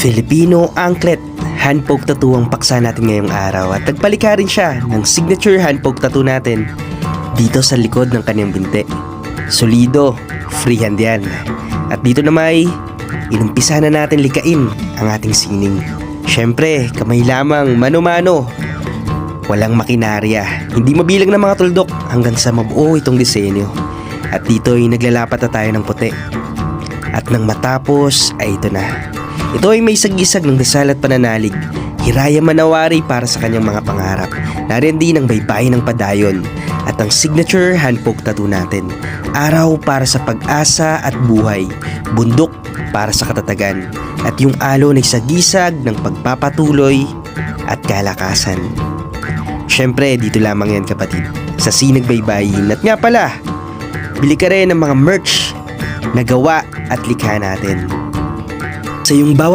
Filipino Anklet hand poke tattoo ang paksa natin ngayong araw at nagpalika rin siya ng signature hand poke tattoo natin dito sa likod ng kanyang binti. Solido, freehand yan. At dito na may inumpisa na natin likain ang ating sining. Syempre, kamay lamang, mano-mano. Walang makinarya, hindi mabilang ng mga tuldok hanggang sa mabuo itong disenyo. At dito ay naglalapat na tayo ng puti. At nang matapos ay ito na. Ito ay may sagisag ng dasal at pananalig. Hiraya manawari para sa kanyang mga pangarap. Nariyan din ang baybayin ng padayon. At ang signature hand poke tattoo natin. Araw para sa pag-asa at buhay. Bundok para sa katatagan. At yung alon ay sagisag ng pagpapatuloy at kalakasan. Syempre, dito lamang yan kapatid. Sa Sinag Baybayin. At nga pala, bili ka rin ng mga merch na gawa at likha natin. Sa iyong bawat